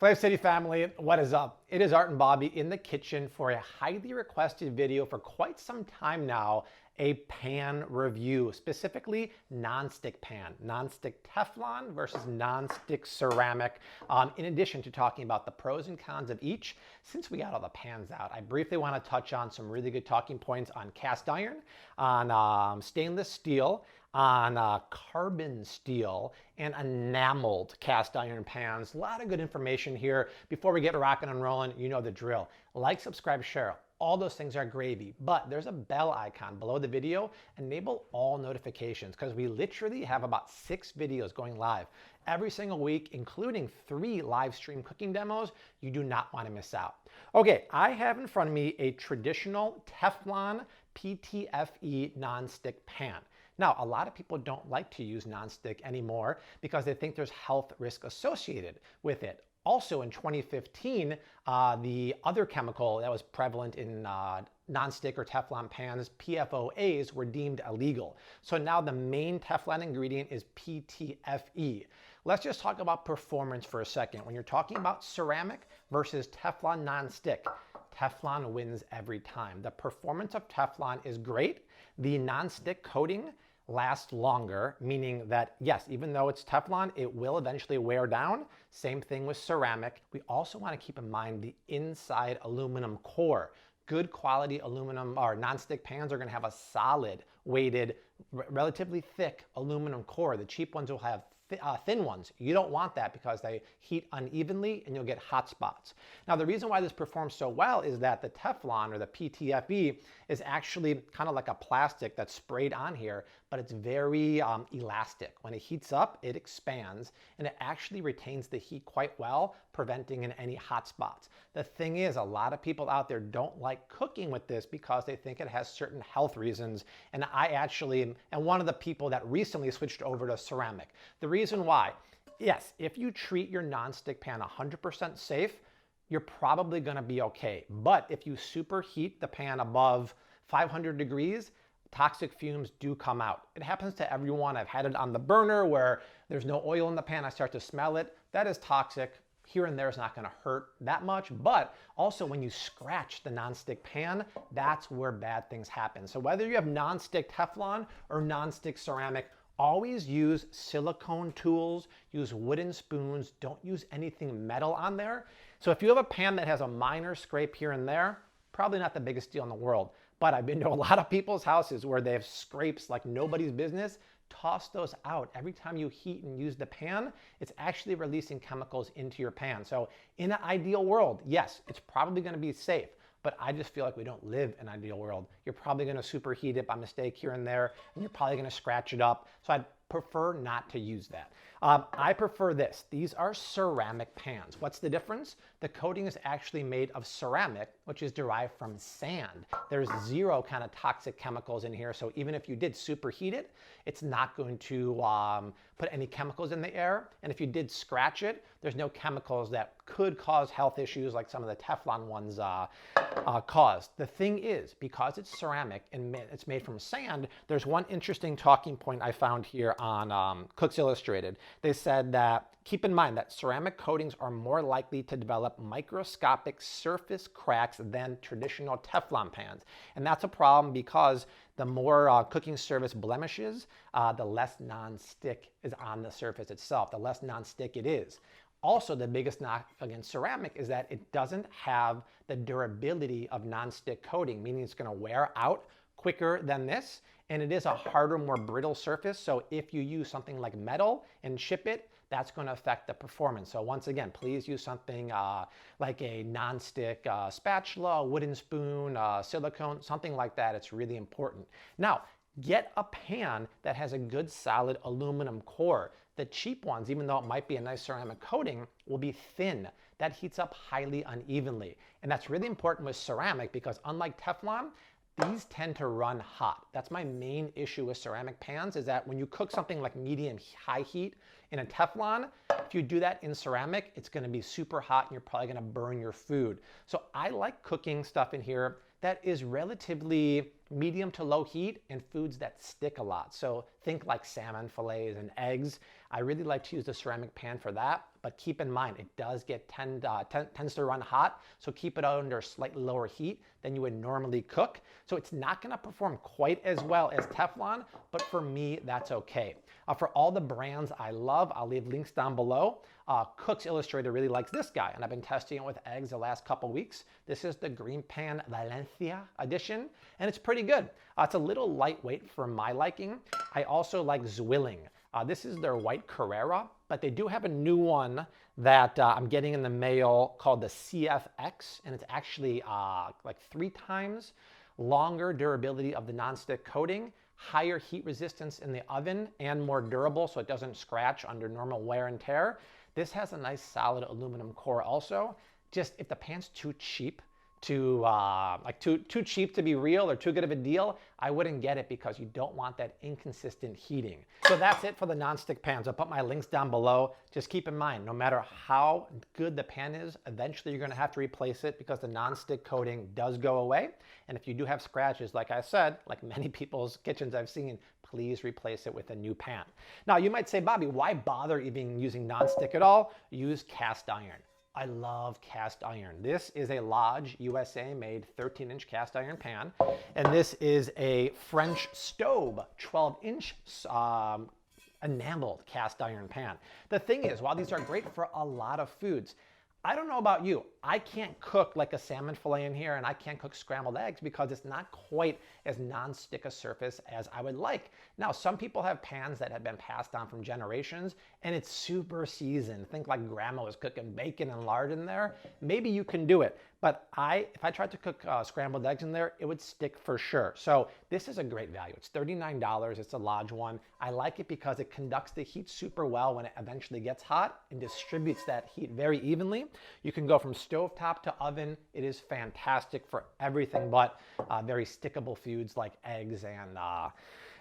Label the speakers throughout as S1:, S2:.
S1: Flav City family, what is up? It is Art and Bobby in the kitchen for a highly requested video for quite some time now, a pan review, specifically non-stick pan, non-stick Teflon versus non-stick ceramic. In addition to talking about the pros and cons of each, since we got all the pans out, I briefly want to touch on some really good talking points on cast iron, on stainless steel, on carbon steel, and enameled cast iron pans. A lot of good information here. Before we get rocking and rolling, you know the drill. Like, subscribe, share. All those things are gravy, but there's a bell icon below the video. Enable all notifications because we literally have about 6 videos going live every single week, including 3 live stream cooking demos you do not want to miss out. Okay, I have in front of me a traditional Teflon PTFE non-stick pan. Now, a lot of people don't like to use nonstick anymore because they think there's health risk associated with it. Also in 2015, the other chemical that was prevalent in nonstick or Teflon pans, PFOAs, were deemed illegal. So now the main Teflon ingredient is PTFE. Let's just talk about performance for a second. When you're talking about ceramic versus Teflon nonstick, Teflon wins every time. The performance of Teflon is great. The nonstick coating lasts longer, meaning that yes, even though it's Teflon, it will eventually wear down. Same thing with ceramic. We also want to keep in mind the inside aluminum core. Good quality aluminum or nonstick pans are going to have a solid, weighted, relatively thick aluminum core. The cheap ones will have thin ones. You don't want that because they heat unevenly and you'll get hot spots. Now, the reason why this performs so well is that the Teflon or the PTFE is actually kind of like a plastic that's sprayed on here, but it's very elastic. When it heats up, it expands and it actually retains the heat quite well, preventing any hot spots. The thing is, a lot of people out there don't like cooking with this because they think it has certain health reasons. And I actually am one of the people that recently switched over to ceramic. The reason why, yes, if you treat your nonstick pan 100% safe, you're probably going to be okay. But if you superheat the pan above 500 degrees, toxic fumes do come out. It happens to everyone. I've had it on the burner where there's no oil in the pan. I start to smell it. That is toxic. Here and there is not going to hurt that much, but also when you scratch the nonstick pan, that's where bad things happen. So whether you have nonstick Teflon or nonstick ceramic, always use silicone tools, use wooden spoons, don't use anything metal on there. So if you have a pan that has a minor scrape here and there, probably not the biggest deal in the world. But I've been to a lot of people's houses where they have scrapes like nobody's business. Toss those out. Every time you heat and use the pan, it's actually releasing chemicals into your pan. So in an ideal world, yes, it's probably going to be safe. But I just feel like we don't live in an ideal world. You're probably going to superheat it by mistake here and there, and you're probably going to scratch it up. So I'd prefer not to use that. I prefer this. These are ceramic pans. What's the difference? The coating is actually made of ceramic, which is derived from sand. There's 0 kind of toxic chemicals in here. So even if you did superheat it, it's not going to put any chemicals in the air. And if you did scratch it, there's no chemicals that could cause health issues like some of the Teflon ones cause. The thing is, because it's ceramic and it's made from sand, there's one interesting talking point I found here on Cooks Illustrated. They said that keep in mind that ceramic coatings are more likely to develop microscopic surface cracks than traditional Teflon pans. And that's a problem because the more cooking surface blemishes, the less non-stick is on the surface itself, the less non-stick it is. Also, the biggest knock against ceramic is that it doesn't have the durability of non-stick coating, meaning it's going to wear out quicker than this, and it is a harder, more brittle surface. So if you use something like metal and chip it, that's going to affect the performance. So once again, please use something like a non-stick spatula, wooden spoon, silicone, something like that. It's really important. Now, get a pan that has a good solid aluminum core. The cheap ones, even though it might be a nice ceramic coating, will be thin. That heats up highly unevenly. And that's really important with ceramic because unlike Teflon, these tend to run hot. That's my main issue with ceramic pans is that when you cook something like medium high heat in a Teflon, if you do that in ceramic, it's going to be super hot and you're probably going to burn your food. So I like cooking stuff in here that is relatively medium to low heat and foods that stick a lot. So think like salmon fillets and eggs. I really like to use the ceramic pan for that, but keep in mind, it does get tends to run hot, so keep it under slightly lower heat than you would normally cook. So it's not gonna perform quite as well as Teflon, but for me, that's okay. For all the brands I love, I'll leave links down below. Cook's Illustrated really likes this guy, and I've been testing it with eggs the last couple weeks. This is the Green Pan Valencia edition, and it's pretty good. It's a little lightweight for my liking. I also like Zwilling. This is their white Carrera, but they do have a new one that I'm getting in the mail called the CFX, and it's actually like 3 times longer durability of the nonstick coating, higher heat resistance in the oven, and more durable so it doesn't scratch under normal wear and tear. This has a nice solid aluminum core also. Just if the pan's too cheap to too cheap to be real or too good of a deal, I wouldn't get it because you don't want that inconsistent heating. So that's it for the nonstick pans. I'll put my links down below. Just keep in mind, no matter how good the pan is, eventually you're gonna have to replace it because the nonstick coating does go away. And if you do have scratches, like I said, like many people's kitchens I've seen, please replace it with a new pan. Now you might say, Bobby, why bother even using nonstick at all? Use cast iron. I love cast iron. This is a Lodge USA made 13-inch cast iron pan, and this is a French stove 12-inch enameled cast iron pan. The thing is, while these are great for a lot of foods, I don't know about you, I can't cook like a salmon fillet in here, and I can't cook scrambled eggs because it's not quite as non-stick a surface as I would like. Now, some people have pans that have been passed on from generations, and it's super seasoned. Think like grandma was cooking bacon and lard in there. Maybe you can do it, but if I tried to cook scrambled eggs in there, it would stick for sure. So this is a great value. It's $39. It's a Lodge one. I like it because it conducts the heat super well when it eventually gets hot and distributes that heat very evenly. You can go from stovetop to oven. It is fantastic for everything but very stickable foods like eggs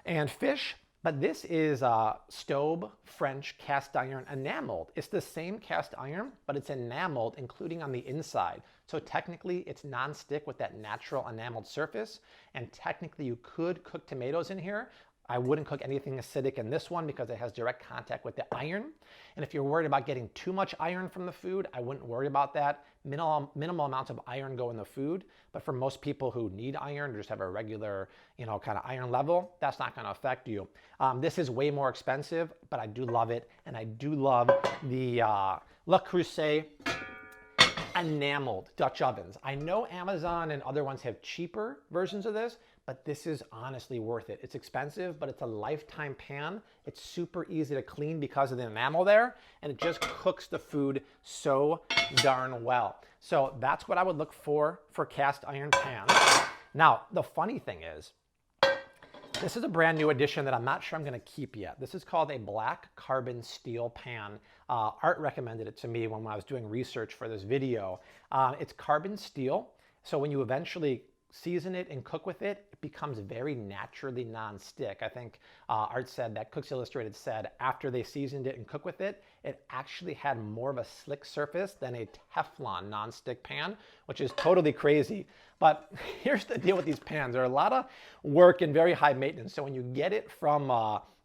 S1: and fish. But this is Stobe French cast iron enameled. It's the same cast iron, but it's enameled, including on the inside. So technically, it's non-stick with that natural enameled surface. And technically, you could cook tomatoes in here. I wouldn't cook anything acidic in this one because it has direct contact with the iron. And if you're worried about getting too much iron from the food, I wouldn't worry about that. Minimal amounts of iron go in the food, but for most people who need iron or just have a regular, kind of iron level, that's not gonna affect you. This is way more expensive, but I do love it. And I do love the Le Creuset enameled Dutch ovens. I know Amazon and other ones have cheaper versions of this, but this is honestly worth it. It's expensive, but it's a lifetime pan. It's super easy to clean because of the enamel there, and it just cooks the food so darn well. So that's what I would look for cast iron pans. Now, the funny thing is, this is a brand new addition that I'm not sure I'm gonna keep yet. This is called a black carbon steel pan. Art recommended it to me when I was doing research for this video. It's carbon steel, so when you eventually season it and cook with it, it becomes very naturally non-stick. I think Art said that Cooks Illustrated said after they seasoned it and cooked with it, it actually had more of a slick surface than a Teflon non-stick pan, which is totally crazy. But here's the deal with these pans. They're a lot of work and very high maintenance. So when you get it from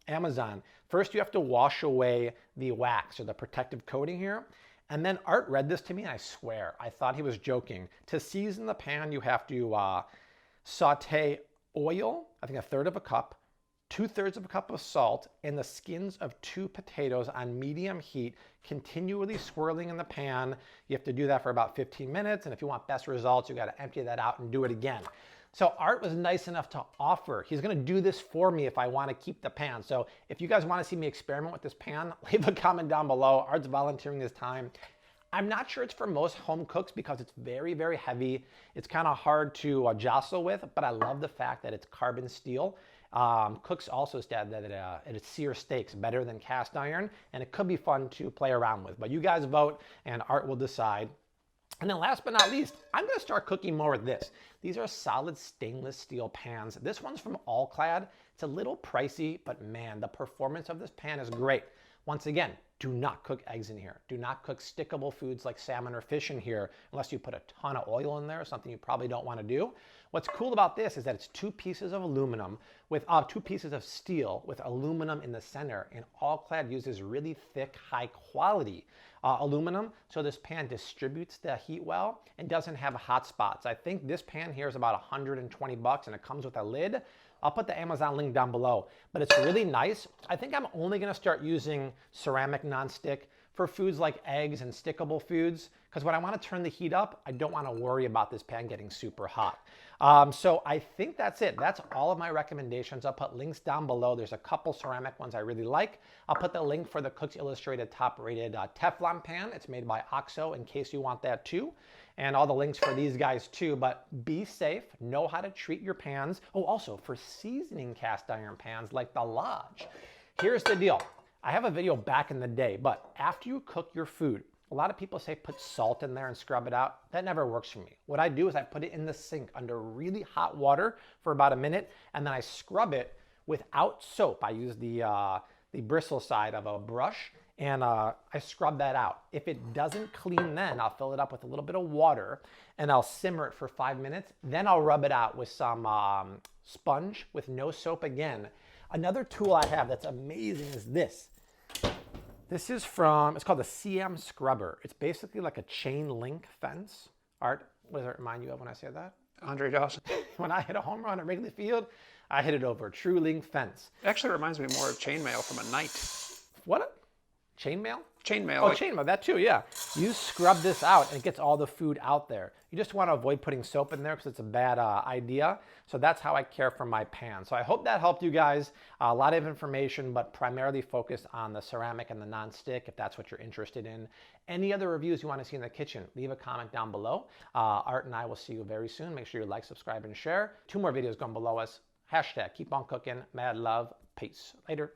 S1: Amazon, first you have to wash away the wax or the protective coating here. And then Art read this to me, and I swear, I thought he was joking. To season the pan, you have to saute oil, I think 1/3 of a cup, 2/3 of a cup of salt, and the skins of 2 potatoes on medium heat, continually swirling in the pan. You have to do that for about 15 minutes, and if you want best results, you gotta empty that out and do it again. So Art was nice enough to offer. He's gonna do this for me if I wanna keep the pan. So if you guys wanna see me experiment with this pan, leave a comment down below. Art's volunteering his time. I'm not sure it's for most home cooks because it's very, very heavy. It's kind of hard to jostle with, but I love the fact that it's carbon steel. Cooks also said that it sears steaks better than cast iron, and it could be fun to play around with. But you guys vote, and Art will decide. And then last but not least, I'm gonna start cooking more with this. These are solid stainless steel pans. This one's from All Clad. It's a little pricey, but man, the performance of this pan is great. Once again, do not cook eggs in here. Do not cook stickable foods like salmon or fish in here unless you put a ton of oil in there, something you probably don't want to do. What's cool about this is that it's 2 pieces of aluminum with 2 pieces of steel with aluminum in the center, and all clad uses really thick, high quality aluminum, so this pan distributes the heat well and doesn't have hot spots. I think this pan here is about 120 bucks and it comes with a lid. I'll put the Amazon link down below, but it's really nice. I think I'm only gonna start using ceramic nonstick for foods like eggs and stickable foods, because when I wanna turn the heat up, I don't wanna worry about this pan getting super hot. So I think that's it. That's all of my recommendations. I'll put links down below. There's a couple ceramic ones I really like. I'll put the link for the Cooks Illustrated top rated Teflon pan. It's made by OXO in case you want that too. And all the links for these guys too, but be safe, know how to treat your pans. Oh, also for seasoning cast iron pans like the Lodge, here's the deal. I have a video back in the day, but after you cook your food, a lot of people say put salt in there and scrub it out. That never works for me. What I do is I put it in the sink under really hot water for about a minute, and then I scrub it without soap. I use the bristle side of a brush, and I scrub that out. If it doesn't clean then, I'll fill it up with a little bit of water and I'll simmer it for 5 minutes. Then I'll rub it out with some sponge with no soap again. Another tool I have that's amazing is this. This is from, it's called the CM Scrubber. It's basically like a chain link fence. Art, what does it remind you of when I say that?
S2: Andre Dawson.
S1: When I hit a home run at Wrigley Field, I hit it over a true link fence.
S2: It actually reminds me more of chainmail from a knight.
S1: What? Chainmail?
S2: Chainmail.
S1: Oh, chainmail, that too, yeah. You scrub this out and it gets all the food out there. You just want to avoid putting soap in there because it's a bad idea. So that's how I care for my pan. So I hope that helped you guys. A lot of information, but primarily focused on the ceramic and the non-stick if that's what you're interested in. Any other reviews you want to see in the kitchen, leave a comment down below. Art and I will see you very soon. Make sure you like, subscribe, and share. 2 more videos going below us. Hashtag keep on cooking. Mad love. Peace. Later.